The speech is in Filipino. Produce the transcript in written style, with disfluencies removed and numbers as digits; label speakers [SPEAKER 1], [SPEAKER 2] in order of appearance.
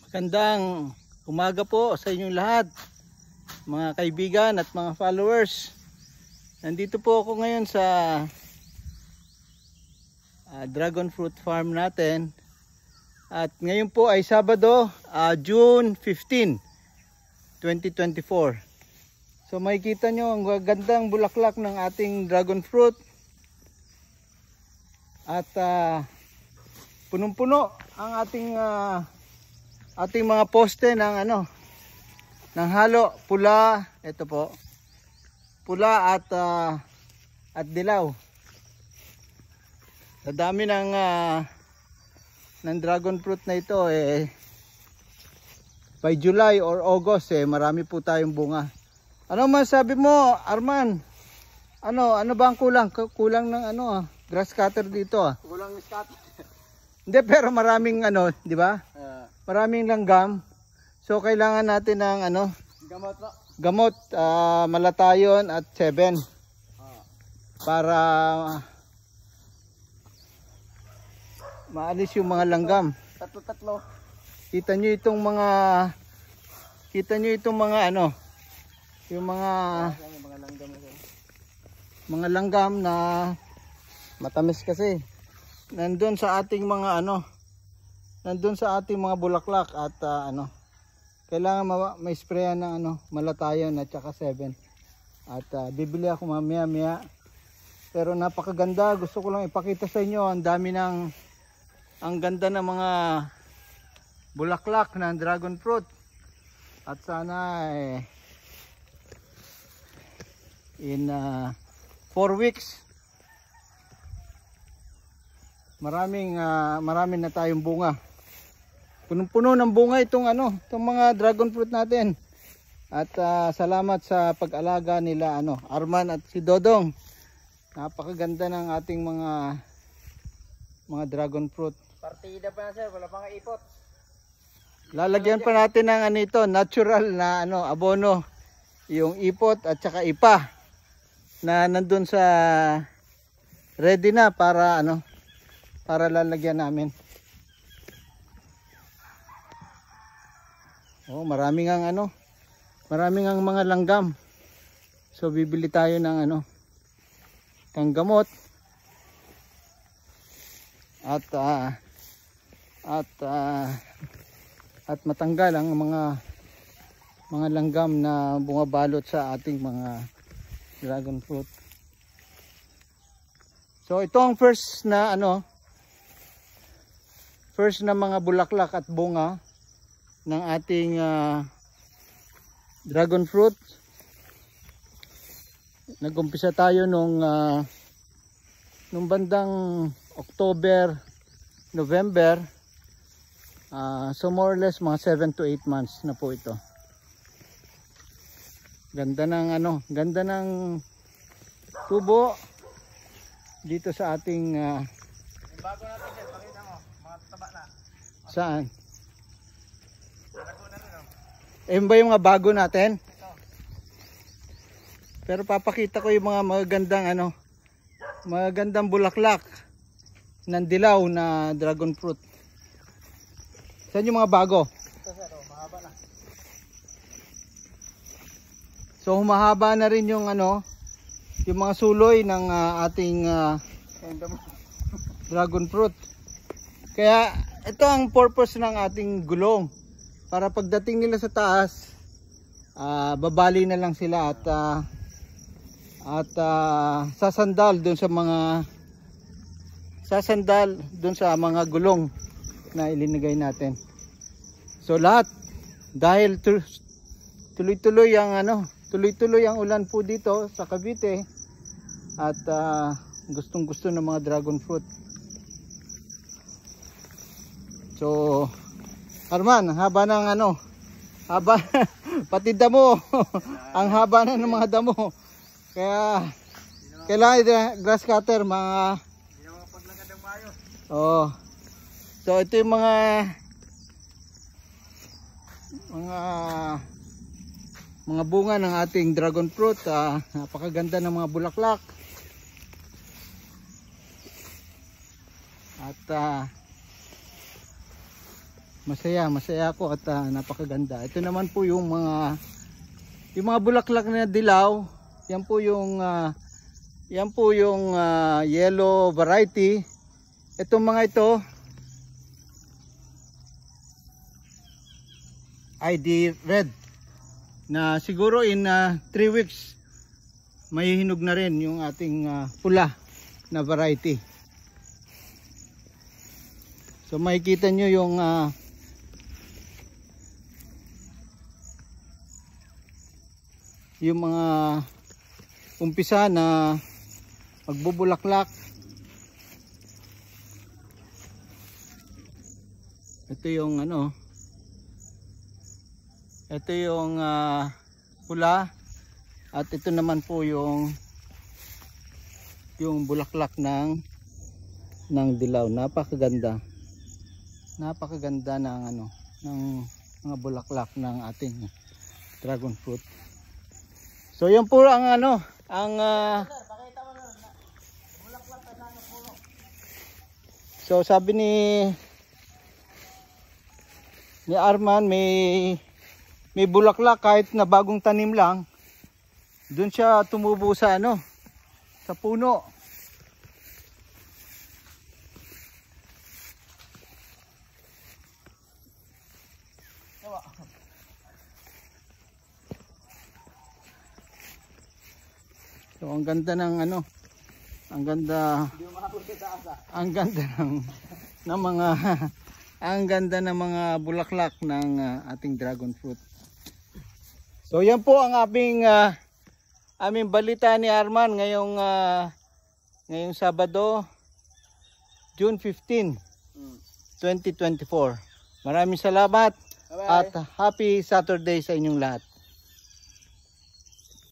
[SPEAKER 1] Magandang umaga po sa inyong lahat, mga kaibigan at mga followers. Nandito po ako ngayon sa dragon fruit farm natin. At ngayon po ay Sabado, June 15, 2024. So makikita nyo ang gandang bulaklak ng ating dragon fruit. At punong-puno ang ating mga poste ng ng halo, pula, ito po. Pula at dilaw. Sa dami ng dragon fruit na ito by July or August marami po tayong bunga. Ano masabi mo, Arman? Ano ba ang kulang? Kulang ng grass cutter dito
[SPEAKER 2] Kulang ng scatter.
[SPEAKER 1] Hindi, pero maraming di ba? Maraming langgam. So kailangan natin ng
[SPEAKER 2] Gamot po.
[SPEAKER 1] gamot, malatayon at 7 para maalis yung mga langgam.
[SPEAKER 2] Tatlo.
[SPEAKER 1] Kita nyo itong mga yung mga langgam na matamis kasi. Nandun sa ating mga bulaklak at kailangan may sprayan ng malatayon at saka 7. At bibili ako mamaya. Pero napakaganda, gusto ko lang ipakita sa inyo ang ganda ng mga bulaklak ng dragon fruit. At sana in 4 weeks marami na tayong bunga. Punong-puno ng bunga itong mga dragon fruit natin. At salamat sa pag-alaga nila Arman at si Dodong. Napakaganda ng ating mga dragon fruit.
[SPEAKER 2] Partida pa na sir, wala pang ipot.
[SPEAKER 1] Lalagyan pa natin ng natural na abono, yung ipot at saka ipa na nandun sa ready na para lalagyan namin. Maraming ang mga langgam. So bibili tayo ng gamot at matanggal ang mga langgam na bumabalot sa ating mga dragon fruit. So ito ang first na mga bulaklak at bunga ng ating dragon fruit. Nag-umpisa tayo nung bandang October, November. So more or less mga 7 to 8 months na po ito. Ganda ng tubo dito sa ating
[SPEAKER 2] Bago natin sir, pakita mo, mga taba na.
[SPEAKER 1] saan?
[SPEAKER 2] Bago na rin
[SPEAKER 1] Ba yung mga bago natin? Pero papakita ko yung mga magagandang bulaklak ng dilaw na dragon fruit. Saan yung mga bago?
[SPEAKER 2] Ito sir, mahaba na.
[SPEAKER 1] So humahaba na rin yung mga suloy ng ating dragon fruit. Kaya ito ang purpose ng ating gulong. Para pagdating nila sa taas, babali na lang sila at sasandal doon sa mga gulong na ilinagay natin. So lahat dahil tuloy-tuloy ang ulan po dito sa Cavite at gustong-gusto ng mga dragon fruit. So Arman, haba ng haba pati damo. Ang haba na ng mga damo. Kaya kailangan grass cutter mga
[SPEAKER 2] Paglagad ng mayo.
[SPEAKER 1] So ito yung mga bunga ng ating dragon fruit. Napakaganda ng mga bulaklak. At masaya ako at napakaganda. Ito naman po yung mga bulaklak na dilaw. Yan po yung yellow variety. Itong mga ito ID red na siguro in 3 weeks may hinog na rin yung ating pula na variety. So makikita nyo yung mga umpisa na magbubulaklak. Ito yung ito yung pula at ito naman po yung bulaklak ng dilaw. Napakaganda ng ng mga bulaklak ng ating dragon fruit. So yan po ang so sabi ni Arman, may bulaklak kahit na bagong tanim lang, doon siya tumubo sa sa puno. So ang ganda ng ang ganda ng mga bulaklak ng ating dragon fruit. So yan po ang aming balita ni Arman ngayong Sabado, June 15, 2024. Maraming salamat. Bye-bye. At happy Saturday sa inyong lahat.